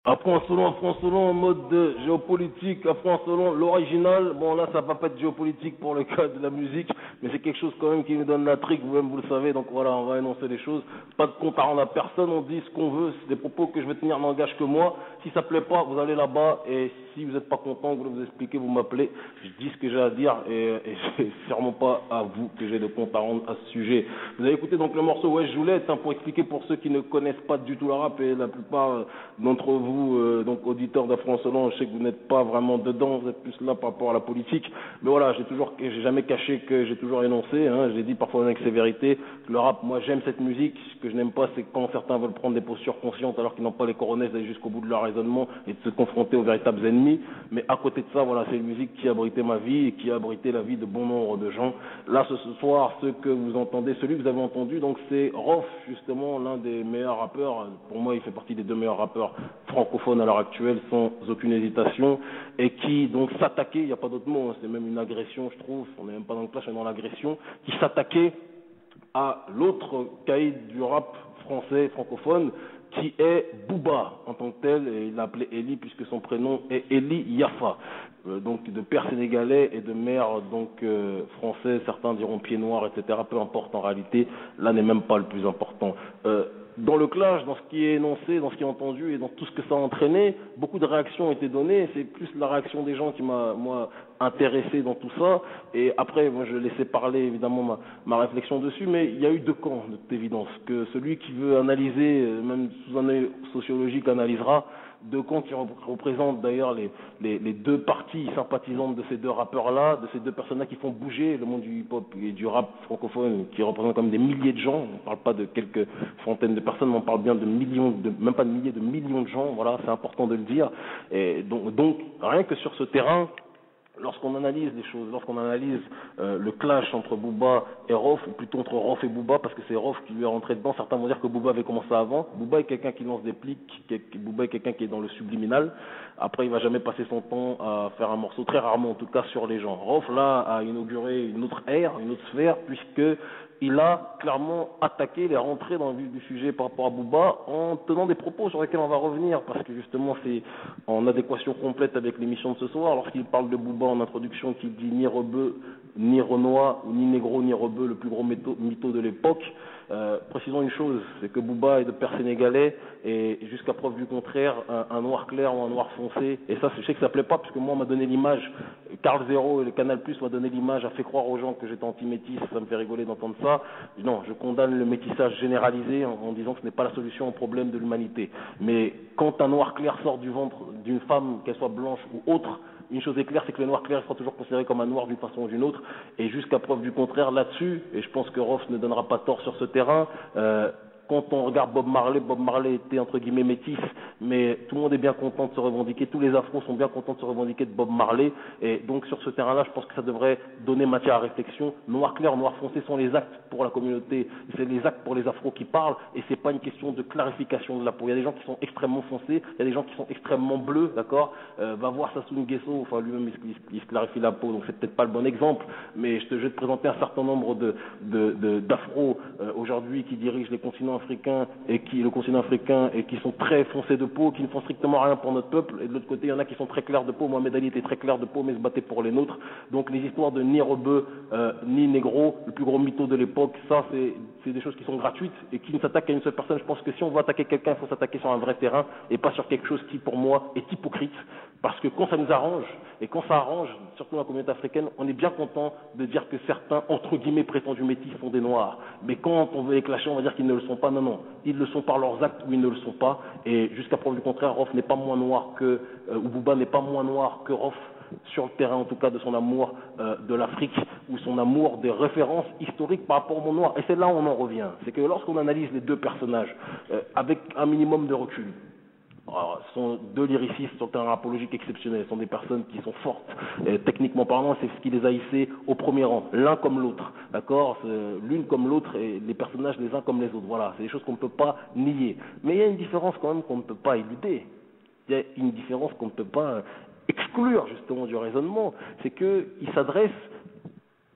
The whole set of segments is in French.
Après un solo en mode de géopolitique, après un solo l'original, bon là ça va pas être géopolitique pour le cas de la musique, mais c'est quelque chose quand même qui nous donne la trique, vous-même vous le savez, donc voilà, on va énoncer les choses, pas de compte à rendre à personne, on dit ce qu'on veut, c'est des propos que je vais tenir n'engage que moi, si ça plaît pas, vous allez là-bas, et si vous n'êtes pas content, vous voulez vous expliquer, vous m'appelez, je dis ce que j'ai à dire, et c'est sûrement pas à vous que j'ai de compte à rendre à ce sujet. Vous avez écouté donc le morceau Ouais je voulais, pour expliquer pour ceux qui ne connaissent pas du tout le rap, et la plupart d'entre vous, donc auditeurs d'Afro Insolent, je sais que vous n'êtes pas vraiment dedans, vous êtes plus là par rapport à la politique, mais voilà, j'ai jamais caché que j'ai toujours énoncé, hein, j'ai dit parfois avec sévérité, que le rap, moi j'aime cette musique, ce que je n'aime pas c'est quand certains veulent prendre des postures conscientes alors qu'ils n'ont pas les coronets d'aller jusqu'au bout de leur raisonnement et de se confronter aux véritables ennemis, mais à côté de ça, voilà, c'est une musique qui a abrité ma vie et qui a abrité la vie de bon nombre de gens. Là ce soir, ce que vous entendez, celui que vous avez entendu, donc c'est Rof, justement l'un des meilleurs rappeurs, pour moi il fait partie des 2 meilleurs rappeurs francophones à l'heure actuelle sans aucune hésitation, et qui donc s'attaquait, il n'y a pas d'autre mot, hein, c'est même une agression je trouve, on n'est même pas dans le clash, mais dans l'agression, qui s'attaquait à l'autre caïd du rap français francophone qui est Booba en tant que tel, et il l'a appelé Eli puisque son prénom est Eli Yafa, donc de père sénégalais et de mère donc français, certains diront pied noir, etc. Peu importe, en réalité, là n'est même pas le plus important. Dans le clash, dans ce qui est énoncé, dans ce qui est entendu et dans tout ce que ça a entraîné, beaucoup de réactions ont été données. C'est plus la réaction des gens qui m'a, moi, intéressé dans tout ça. Et après, moi, je laissais parler évidemment ma réflexion dessus, mais il y a eu 2 camps, de toute évidence. Que celui qui veut analyser, même sous un œil sociologique, analysera. 2 camps qui représentent d'ailleurs les 2 parties sympathisantes de ces 2 rappeurs-là, de ces 2 personnes-là qui font bouger le monde du hip-hop et du rap francophone, qui représentent comme des milliers de gens. On ne parle pas de quelques centaines de personnes, mais on parle bien de millions, même pas de milliers, de millions de gens. Voilà, c'est important de le dire. Et donc rien que sur ce terrain, lorsqu'on analyse les choses, lorsqu'on analyse le clash entre Booba et Rof, ou plutôt entre Rof et Booba, parce que c'est Rof qui lui est rentré dedans, certains vont dire que Booba avait commencé avant. Booba est quelqu'un qui lance des plics, Booba est quelqu'un qui est dans le subliminal. Après, il va jamais passer son temps à faire un morceau, très rarement en tout cas, sur les gens. Rof, là, a inauguré une autre ère, une autre sphère, puisque il a clairement attaqué, il est rentré dans le vif du sujet par rapport à Booba en tenant des propos sur lesquels on va revenir, parce que justement c'est en adéquation complète avec l'émission de ce soir. Lorsqu'il parle de Booba en introduction, qu'il dit ni Rebeu, ni Renoir, ou ni Négro, ni Rebeu, le plus gros mytho de l'époque, précisons une chose, c'est que Booba est de père sénégalais et jusqu'à preuve du contraire, un noir clair ou un noir foncé, et ça je sais que ça plaît pas, puisque moi on m'a donné l'image, Carl Zero et le Canal Plus m'a donné l'image, a fait croire aux gens que j'étais anti-métis, ça me fait rigoler d'entendre ça. Non, je condamne le métissage généralisé en disant que ce n'est pas la solution au problème de l'humanité. Mais quand un noir clair sort du ventre d'une femme, qu'elle soit blanche ou autre, une chose est claire, c'est que le noir clair sera toujours considéré comme un noir d'une façon ou d'une autre, et jusqu'à preuve du contraire là-dessus, et je pense que Rof ne donnera pas tort sur ce terrain, quand on regarde Bob Marley était entre guillemets métis, mais tout le monde est bien content de se revendiquer, tous les afros sont bien contents de se revendiquer de Bob Marley, et donc sur ce terrain-là, je pense que ça devrait donner matière à réflexion. Noir clair, noir foncé sont les actes pour la communauté, c'est les actes pour les afros qui parlent, et c'est pas une question de clarification de la peau. Il y a des gens qui sont extrêmement foncés, il y a des gens qui sont extrêmement bleus, d'accord. Va voir Sassou Nguesso, enfin lui-même il se clarifie la peau, donc c'est peut-être pas le bon exemple, mais je vais te présenter un certain nombre d'afros aujourd'hui qui dirigent les continents africains et le continent africain et qui sont très foncés de peau, qui ne font strictement rien pour notre peuple, et de l'autre côté il y en a qui sont très clairs de peau. Mohamed Ali était très clair de peau mais se battait pour les nôtres. Donc les histoires de ni Rebeu ni Négro, le plus gros mytho de l'époque, ça c'est des choses qui sont gratuites et qui ne s'attaquent qu'à une seule personne. Je pense que si on veut attaquer quelqu'un, il faut s'attaquer sur un vrai terrain et pas sur quelque chose qui pour moi est hypocrite, parce que quand ça nous arrange et quand ça arrange surtout la communauté africaine, on est bien content de dire que certains entre guillemets prétendus métis sont des noirs, mais quand on veut les clasher, on va dire qu'ils ne le sont pas. Non, ils le sont par leurs actes ou ils ne le sont pas, et jusqu'à preuve du contraire, Rof n'est pas moins noir que ou Booba n'est pas moins noir que Rof, sur le terrain en tout cas de son amour de l'Afrique ou son amour des références historiques par rapport au monde noir. Et c'est là où on en revient, c'est que lorsqu'on analyse les 2 personnages avec un minimum de recul, alors, ce sont 2 lyricistes sur le terrain rapologique exceptionnels, ce sont des personnes qui sont fortes, techniquement parlant, c'est ce qui les a hissés au premier rang, l'un comme l'autre, d'accord, l'une comme l'autre et les personnages les uns comme les autres, voilà, c'est des choses qu'on ne peut pas nier. Mais il y a une différence quand même qu'on ne peut pas éluder, il y a une différence qu'on ne peut pas exclure justement du raisonnement, c'est qu'ils s'adressent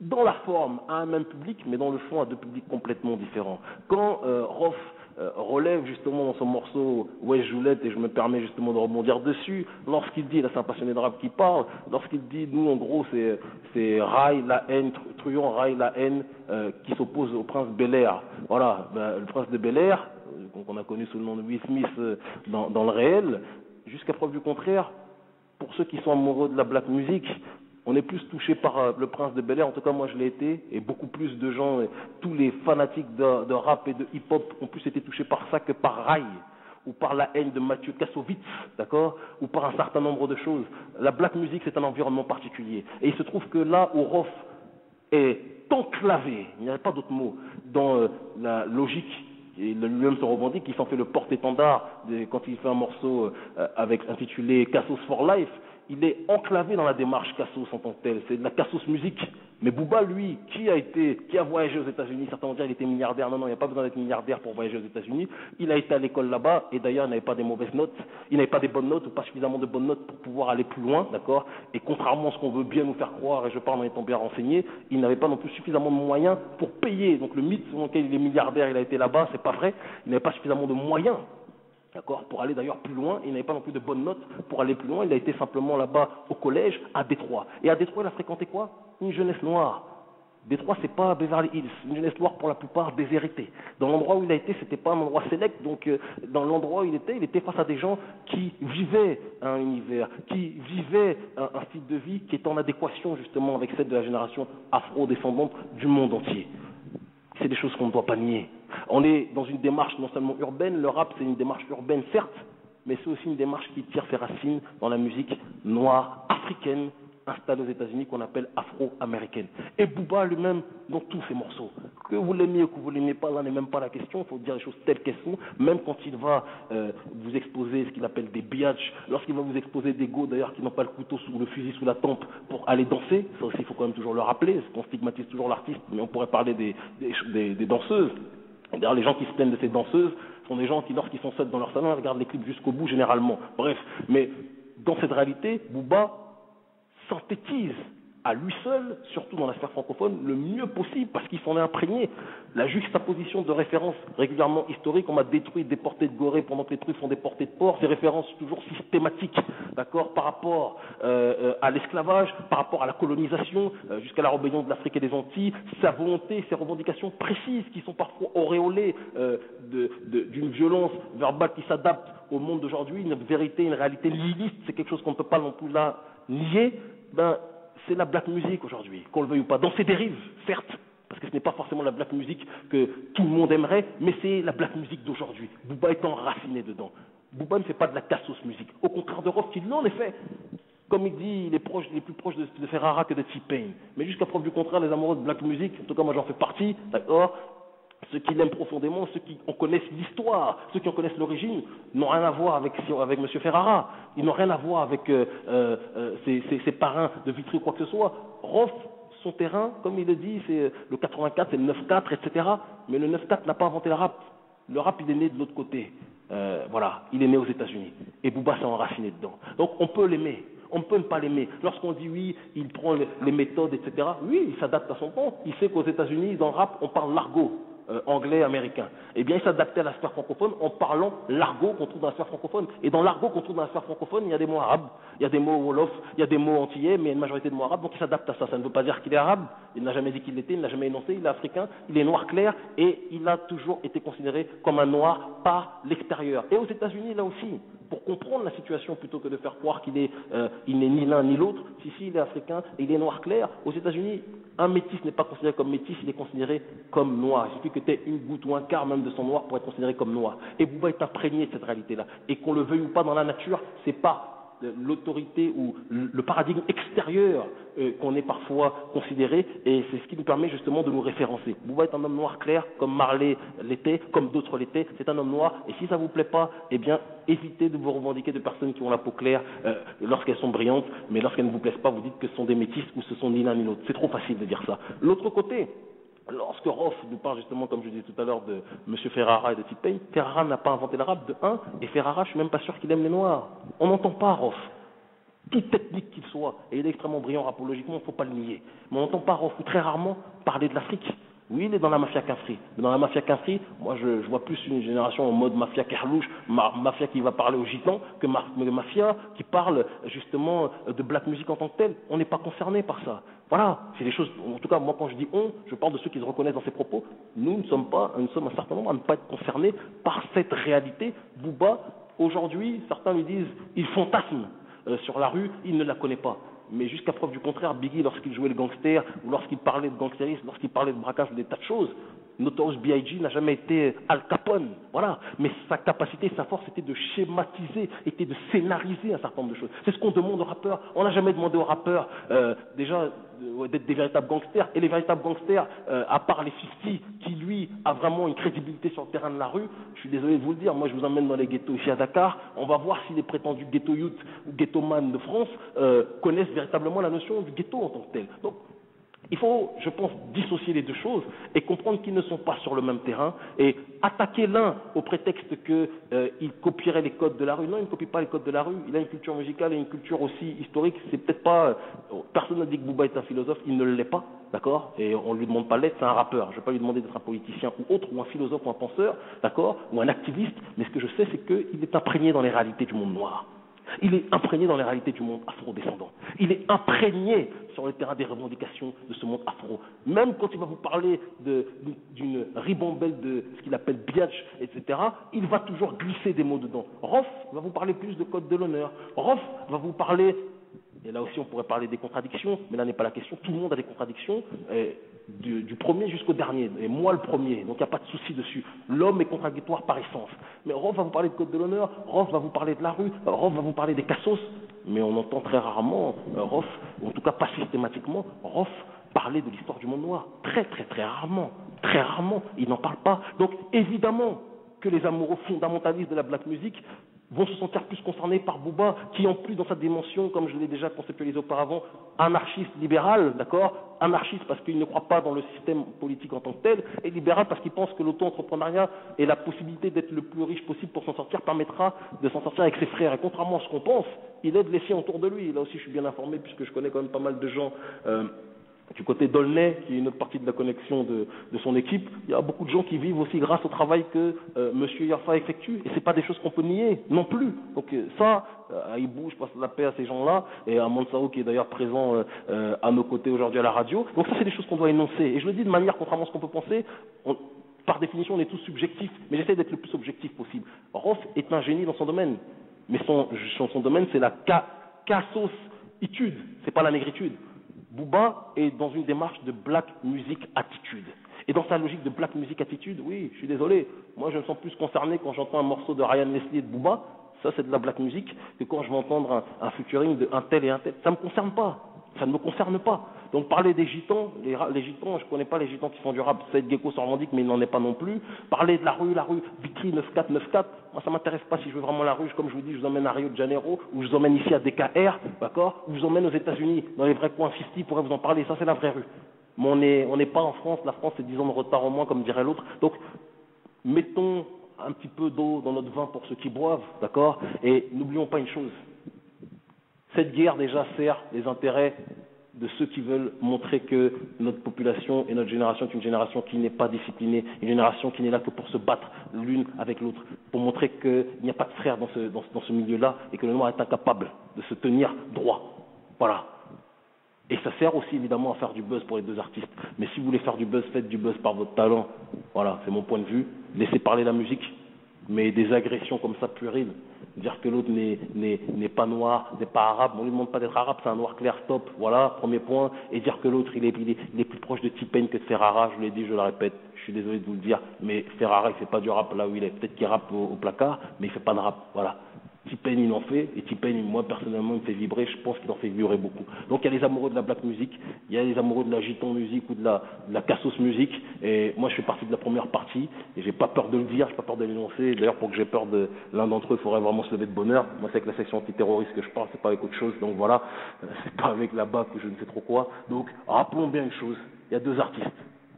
dans la forme à un même public, mais dans le fond à 2 publics complètement différents. Quand Rof relève justement dans son morceau Wesh Joulette, et je me permets justement de rebondir dessus, lorsqu'il dit, là c'est un passionné de rap qui parle, lorsqu'il dit, nous en gros c'est Rai la haine, Truand Rai la haine qui s'oppose au prince Bel-Air. Voilà, ben, le prince de Bel-Air, qu'on a connu sous le nom de Will Smith dans le réel, jusqu'à preuve du contraire, pour ceux qui sont amoureux de la black music, on est plus touché par le prince de Bel-Air, en tout cas moi je l'ai été, et beaucoup plus de gens, tous les fanatiques de rap et de hip-hop ont plus été touchés par ça que par Rai, ou par la haine de Mathieu Kassovitz, d'accord, ou par un certain nombre de choses. La black music c'est un environnement particulier, et il se trouve que là où Rof est enclavé, il n'y a pas d'autre mot, dans la logique, et lui-même se revendique, il s'en fait le porte-étendard quand il fait un morceau intitulé Cassos for Life. Il est enclavé dans la démarche Cassos en tant que tel, c'est de la Cassos musique. Mais Booba, lui, qui a voyagé aux États-Unis, certains vont dire qu'il était milliardaire. Non, il n'y a pas besoin d'être milliardaire pour voyager aux États-Unis. Il a été à l'école là-bas, et d'ailleurs, il n'avait pas des mauvaises notes, il n'avait pas des bonnes notes, ou pas suffisamment de bonnes notes pour pouvoir aller plus loin, d'accord. Et contrairement à ce qu'on veut bien nous faire croire, et je parle en étant bien renseigné, il n'avait pas non plus suffisamment de moyens pour payer. Donc le mythe selon lequel il est milliardaire, il a été là-bas, c'est pas vrai. Il n'avait pas suffisamment de moyens. D'accord, pour aller d'ailleurs plus loin, il n'avait pas non plus de bonnes notes pour aller plus loin, il a été simplement là-bas au collège, à Détroit. Et à Détroit, il a fréquenté quoi? Une jeunesse noire. Détroit, c'est pas Beverly Hills, une jeunesse noire pour la plupart déshéritée. Dans l'endroit où il a été, c'était pas un endroit sélect, donc dans l'endroit où il était face à des gens qui vivaient un univers, qui vivaient un style de vie qui est en adéquation justement avec celle de la génération afro-descendante du monde entier. C'est des choses qu'on ne doit pas nier. On est dans une démarche non seulement urbaine, le rap c'est une démarche urbaine certes, mais c'est aussi une démarche qui tire ses racines dans la musique noire africaine installée aux États-Unis qu'on appelle afro-américaine. Et Booba lui-même dans tous ses morceaux. Que vous l'aimiez ou que vous ne l'aimiez pas, là n'est même pas la question, il faut dire les choses telles qu'elles sont, même quand il va vous exposer ce qu'il appelle des biatchs, lorsqu'il va vous exposer des go d'ailleurs qui n'ont pas le couteau sous le fusil sous la tempe pour aller danser, ça aussi il faut quand même toujours le rappeler, parce qu'on stigmatise toujours l'artiste, mais on pourrait parler des danseuses. D'ailleurs, les gens qui se plaignent de ces danseuses sont des gens qui, lorsqu'ils sont seuls dans leur salon, regardent les clips jusqu'au bout généralement. Bref, mais dans cette réalité, Booba synthétise à lui seul, surtout dans la sphère francophone, le mieux possible, parce qu'il s'en est imprégné. La juxtaposition de références régulièrement historiques, on m'a détruit des portées de Gorée pendant que les trucs font des portées de porc, ces références toujours systématiques, d'accord, par rapport à l'esclavage, par rapport à la colonisation, jusqu'à la rébellion de l'Afrique et des Antilles, sa volonté, ses revendications précises qui sont parfois auréolées d'une violence verbale qui s'adapte au monde d'aujourd'hui, une vérité, une réalité nihiliste, c'est quelque chose qu'on ne peut pas non plus là nier, c'est la black music aujourd'hui, qu'on le veuille ou pas, dans ses dérives, certes, parce que ce n'est pas forcément la black music que tout le monde aimerait, mais c'est la black music d'aujourd'hui. Booba est enraciné dedans. Booba ne fait pas de la cassos musique. Au contraire de Rof, qui en effet, comme il dit, il est plus proche de Ferrara que de T-Pain. Mais jusqu'à preuve du contraire, les amoureux de black music, en tout cas moi j'en fais partie, d'accord, ceux qui l'aiment profondément, ceux qui en connaissent l'histoire, ceux qui en connaissent l'origine, n'ont rien à voir avec M. Ferrara. Ils n'ont rien à voir avec ses parrains de Vitry ou quoi que ce soit. Rof, son terrain, comme il le dit, c'est le 84, c'est le 9-4, etc. Mais le 9-4 n'a pas inventé le rap. Le rap, il est né de l'autre côté. Voilà, il est né aux États-Unis. Et Booba s'est enraciné dedans. Donc on peut l'aimer. On ne peut pas l'aimer. Lorsqu'on dit oui, il prend les méthodes, etc., oui, il s'adapte à son temps. Il sait qu'aux États-Unis, dans le rap, on parle l'argot. Anglais, américain. Eh bien, il s'adaptait à la sphère francophone en parlant l'argot qu'on trouve dans la sphère francophone. Et dans l'argot qu'on trouve dans la sphère francophone, il y a des mots arabes, il y a des mots wolof, il y a des mots antillais, mais il y a une majorité de mots arabes, donc il s'adapte à ça. Ça ne veut pas dire qu'il est arabe, il n'a jamais dit qu'il l'était, il n'a jamais énoncé, il est africain, il est noir clair, et il a toujours été considéré comme un noir par l'extérieur. Et aux États-Unis, là aussi, pour comprendre la situation, plutôt que de faire croire qu'il n'est ni l'un ni l'autre, si il est africain et il est noir clair, aux États-Unis, un métis n'est pas considéré comme métis, il est considéré comme noir. Il suffit que tu aies une goutte ou un quart même de son noir pour être considéré comme noir. Et Booba est imprégné de cette réalité-là. Et qu'on le veuille ou pas dans la nature, c'est pas l'autorité ou le paradigme extérieur qu'on est parfois considéré, et c'est ce qui nous permet justement de nous référencer. Booba est un homme noir clair, comme Marley l'était, comme d'autres l'étaient, c'est un homme noir, et si ça vous plaît pas, eh bien, évitez de vous revendiquer de personnes qui ont la peau claire lorsqu'elles sont brillantes, mais lorsqu'elles ne vous plaisent pas, vous dites que ce sont des métis ou ce sont ni l'un ni l'autre. C'est trop facile de dire ça. L'autre côté, lorsque Rof nous parle justement, comme je disais tout à l'heure, de M. Ferrara et de T-Pain, Ferrara n'a pas inventé l'arabe de 1, et Ferrara, je ne suis même pas sûr qu'il aime les Noirs. On n'entend pas Rof. Toute technique qu'il soit, et il est extrêmement brillant rapologiquement, il ne faut pas le nier. Mais on n'entend pas Rof, ou très rarement, parler de l'Afrique. Oui, il est dans la mafia Kafri. Mais dans la mafia Kafri, moi je vois plus une génération en mode mafia Kerlouche, mafia qui va parler aux gitans, que mafia qui parle justement de black music en tant que telle. On n'est pas concerné par ça. Voilà, c'est des choses, en tout cas moi quand je dis on, je parle de ceux qui se reconnaissent dans ces propos. Nous sommes un certain nombre à ne pas être concernés par cette réalité. Booba, aujourd'hui, certains lui disent, il fantasme sur la rue, il ne la connaît pas. Mais jusqu'à preuve du contraire, Biggie, lorsqu'il jouait le gangster, ou lorsqu'il parlait de gangstérisme, lorsqu'il parlait de braquage ou des tas de choses, Notorious B.I.G. n'a jamais été Al Capone, voilà. Mais sa capacité, sa force était de schématiser, était de scénariser un certain nombre de choses. C'est ce qu'on demande aux rappeurs. On n'a jamais demandé aux rappeurs, déjà, d'être des véritables gangsters. Et les véritables gangsters, à part les 50, qui lui a vraiment une crédibilité sur le terrain de la rue, je suis désolé de vous le dire, moi je vous emmène dans les ghettos ici à Dakar, on va voir si les prétendus ghetto youth ou ghetto man de France connaissent véritablement la notion du ghetto en tant que tel. Donc, il faut, je pense, dissocier les deux choses et comprendre qu'ils ne sont pas sur le même terrain et attaquer l'un au prétexte qu'il copierait les codes de la rue. Non, il ne copie pas les codes de la rue. Il a une culture musicale et une culture aussi historique. C'est peut-être pas. Personne n'a dit que Booba est un philosophe. Il ne l'est pas, d'accord. Et on ne lui demande pas l'être. C'est un rappeur. Je ne vais pas lui demander d'être un politicien ou autre, ou un philosophe ou un penseur, d'accord, ou un activiste. Mais ce que je sais, c'est qu'il est imprégné dans les réalités du monde noir. Il est imprégné dans les réalités du monde afro-descendant. Il est imprégné sur le terrain des revendications de ce monde afro. Même quand il va vous parler d'une ribambelle de ce qu'il appelle biatch, etc., il va toujours glisser des mots dedans. Rof va vous parler plus de code de l'honneur. Rof va vous parler, et là aussi on pourrait parler des contradictions, mais là n'est pas la question, tout le monde a des contradictions, du premier jusqu'au dernier, et moi le premier, donc il n'y a pas de souci dessus. L'homme est contradictoire par essence. Mais Rof va vous parler de code de l'honneur, Rof va vous parler de la rue, Rof va vous parler des cassos, mais on entend très rarement Rof, ou en tout cas pas systématiquement, Rof parler de l'histoire du monde noir. Très très très rarement, il n'en parle pas. Donc évidemment que les amoureux fondamentalistes de la black music vont se sentir plus concernés par Booba, qui en plus dans sa dimension, comme je l'ai déjà conceptualisé auparavant, anarchiste libéral, d'accord, anarchiste parce qu'il ne croit pas dans le système politique en tant que tel, et libéral parce qu'il pense que l'auto-entrepreneuriat et la possibilité d'être le plus riche possible pour s'en sortir permettra de s'en sortir avec ses frères. Et contrairement à ce qu'on pense, il aide les siens autour de lui. Là aussi, je suis bien informé puisque je connais quand même pas mal de gens. Du côté d'Aulnay, qui est une autre partie de la connexion de son équipe, il y a beaucoup de gens qui vivent aussi grâce au travail que Monsieur Yafa effectue, et c'est pas des choses qu'on peut nier non plus. Donc ça, à Ibou, je passe la paix à ces gens-là, et à Mansao qui est d'ailleurs présent à nos côtés aujourd'hui à la radio. Donc ça, c'est des choses qu'on doit énoncer. Et je le dis de manière, contrairement à ce qu'on peut penser, par définition, on est tous subjectifs, mais j'essaie d'être le plus objectif possible. Rof est un génie dans son domaine, mais son domaine, c'est la cassos-itude, c'est pas la négritude. Booba est dans une démarche de black music attitude. Et dans sa logique de black music attitude, oui, je suis désolé, moi je me sens plus concerné quand j'entends un morceau de Ryan Leslie et de Booba, ça c'est de la black music, que quand je vais entendre un featuring de un tel et un tel. Ça ne me concerne pas. Ça ne me concerne pas. Donc parler des gitans, les gitans, je ne connais pas les gitans qui font du rap, Saïd Gecko s'en revendique, mais il n'en est pas non plus. Parler de la rue, Vicry 9494, moi ça ne m'intéresse pas si je veux vraiment la rue, comme je vous dis, je vous emmène à Rio de Janeiro, ou je vous emmène ici à DKR, d'accord, ou je vous emmène aux États-Unis, dans les vrais coins 50, pourrait vous en parler, ça c'est la vraie rue. Mais on n'est pas en France, la France c'est 10 ans de retard au moins, comme dirait l'autre. Donc mettons un petit peu d'eau dans notre vin pour ceux qui boivent, d'accord, et n'oublions pas une chose. Cette guerre déjà sert les intérêts de ceux qui veulent montrer que notre population et notre génération est une génération qui n'est pas disciplinée, une génération qui n'est là que pour se battre l'une avec l'autre, pour montrer qu'il n'y a pas de frères dans ce milieu-là et que le noir est incapable de se tenir droit. Voilà. Et ça sert aussi évidemment à faire du buzz pour les deux artistes. Mais si vous voulez faire du buzz, faites du buzz par votre talent. Voilà, c'est mon point de vue. Laissez parler la musique, mais des agressions comme ça puériles, dire que l'autre n'est pas noir, n'est pas arabe, on ne lui demande pas d'être arabe, c'est un noir clair, stop, voilà, premier point, et dire que l'autre il est plus proche de T-Pain que de Ferrara, je l'ai dit, je le répète, je suis désolé de vous le dire, mais Ferrara il fait pas du rap là où il est, peut-être qu'il rappe au placard, mais il fait pas de rap, voilà. T-Pain il en fait, et T-Pain moi personnellement il me fait vibrer, je pense qu'il en fait vibrer beaucoup. Donc il y a les amoureux de la black music, il y a les amoureux de la giton music ou de la cassos music, et moi je fais partie de la première partie, et j'ai pas peur de le dire, j'ai pas peur de l'énoncer, d'ailleurs pour que j'ai peur de l'un d'entre eux, il faudrait vraiment se lever de bonheur. Moi c'est avec la section antiterroriste que je parle, c'est pas avec autre chose, donc voilà, c'est pas avec la BAC ou je ne sais trop quoi. Donc rappelons bien une chose, il y a deux artistes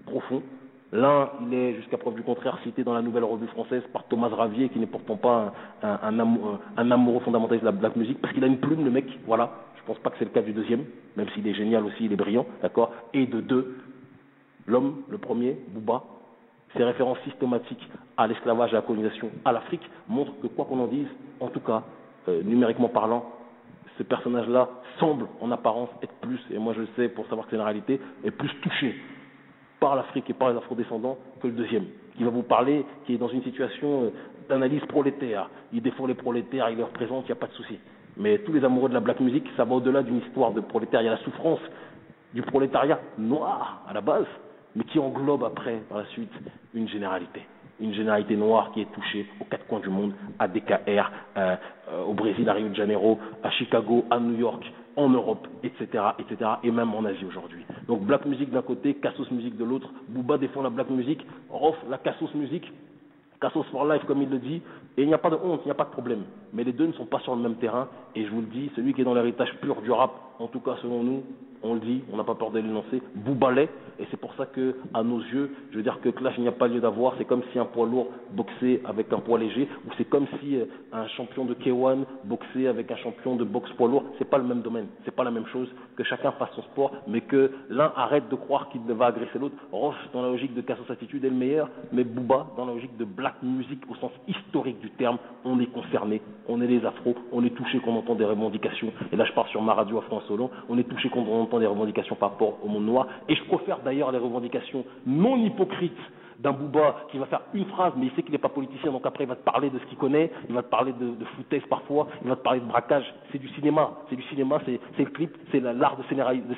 profonds. L'un, il est, jusqu'à preuve du contraire, cité dans la Nouvelle Revue Française par Thomas Ravier, qui n'est pourtant pas un amoureux fondamentaliste de la black music, parce qu'il a une plume, le mec, voilà. Je pense pas que c'est le cas du deuxième, même s'il est génial aussi, il est brillant, d'accord. Et de deux, L'homme, le premier, Booba, ses références systématiques à l'esclavage et à la colonisation à l'Afrique montrent que quoi qu'on en dise, en tout cas, numériquement parlant, ce personnage-là semble en apparence être plus, et moi je le sais pour savoir que c'est la réalité, est plus touché par l'Afrique et par les afrodescendants que le deuxième, qui va vous parler, qui est dans une situation d'analyse prolétaire. Il défend les prolétaires, il les représente, il n'y a pas de souci. Mais tous les amoureux de la black music, ça va au-delà d'une histoire de prolétaire. Il y a la souffrance du prolétariat noir à la base, mais qui englobe après, par la suite, une généralité. Une généralité noire qui est touchée aux quatre coins du monde, à DKR, au Brésil, à Rio de Janeiro, à Chicago, à New York, en Europe, etc., et même en Asie aujourd'hui. Donc black music d'un côté, Cassos music de l'autre. Booba défend la black music, Rof la Cassos music, Cassos for life comme il le dit, et il n'y a pas de honte, il n'y a pas de problème. Mais les deux ne sont pas sur le même terrain, et je vous le dis, celui qui est dans l'héritage pur du rap, en tout cas selon nous, on le dit, on n'a pas peur de l'énoncer, Booba l'est, et c'est pour ça que, à nos yeux, je veux dire que clash il n'y a pas lieu d'avoir, c'est comme si un poids lourd boxait avec un poids léger, ou c'est comme si un champion de K1 boxait avec un champion de boxe poids lourd, c'est pas le même domaine, c'est pas la même chose, que chacun fasse son sport, mais que l'un arrête de croire qu'il ne va agresser l'autre. Ross, dans la logique de Cassos Attitude, est le meilleur, mais Booba, dans la logique de black music, au sens historique du terme, on est concerné, on est les afros, on est touché quand on entend des revendications, et là je pars sur ma radio à Afro-Insolent, on est touché quand on entend des revendications par rapport au monde noir, et je préfère d'ailleurs les revendications non hypocrites d'un Booba qui va faire une phrase, mais il sait qu'il n'est pas politicien, donc après il va te parler de ce qu'il connaît, il va te parler de foutaise parfois, il va te parler de braquage, c'est du cinéma, c'est le clip, c'est l'art de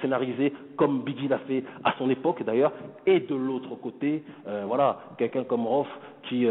scénariser comme Biggie l'a fait à son époque d'ailleurs, et de l'autre côté, voilà, quelqu'un comme Rof qui,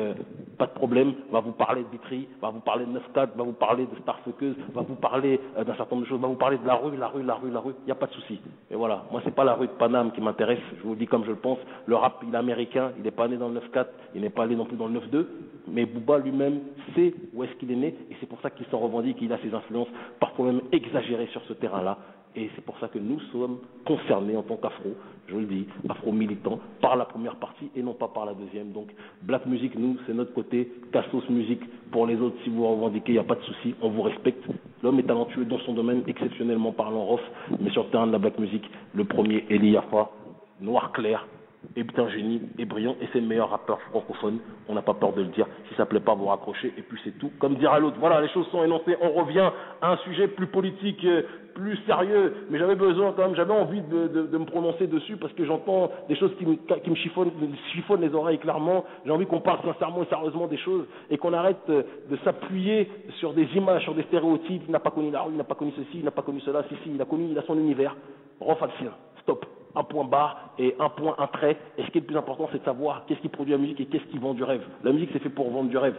pas de problème, va vous parler de Vitry, va vous parler de 9-4, va vous parler de Starfuckers, va vous parler d'un certain nombre de choses, va vous parler de la rue, il n'y a pas de souci. Et voilà, moi c'est pas la rue de Paname qui m'intéresse, je vous le dis comme je le pense, le rap il est américain, il n'est pas né dans le 9-4, il n'est pas allé non plus dans le 9-2, mais Booba lui-même sait où est-ce qu'il est né, et c'est pour ça qu'il s'en revendique, il a ses influences parfois même exagérées sur ce terrain-là. Et c'est pour ça que nous sommes concernés en tant qu'afro, je le dis, afro-militants, par la première partie et non pas par la deuxième. Donc, black music, nous, c'est notre côté. Cassos music, pour les autres, si vous revendiquez, il n'y a pas de souci, on vous respecte. L'homme est talentueux dans son domaine, exceptionnellement parlant Rof, mais sur le terrain de la black music, le premier, Eli Yafa, noir clair, est un génie, est brillant, et c'est le meilleur rappeur francophone, on n'a pas peur de le dire, si ça ne plaît pas, vous raccrochez, et puis c'est tout. Comme dira l'autre, voilà, les choses sont énoncées, on revient à un sujet plus politique, plus sérieux, mais j'avais besoin quand même, j'avais envie de me prononcer dessus, parce que j'entends des choses qui me chiffonnent les oreilles clairement, j'ai envie qu'on parle sincèrement et sérieusement des choses, et qu'on arrête de s'appuyer sur des images, sur des stéréotypes, il n'a pas connu la rue, il n'a pas connu ceci, il n'a pas connu cela, si, il a son univers, Rof a le sien, stop. Un point barre et un point, un trait. Et ce qui est le plus important, c'est de savoir qu'est-ce qui produit la musique et qu'est-ce qui vend du rêve. La musique, c'est fait pour vendre du rêve.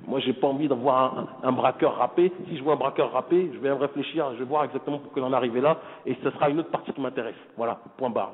Moi, j'ai pas envie d'avoir un braqueur rappé. Si je vois un braqueur rappé, je vais me réfléchir, je vais voir exactement pour qu'il en arrive là. Et ce sera une autre partie qui m'intéresse. Voilà, point barre.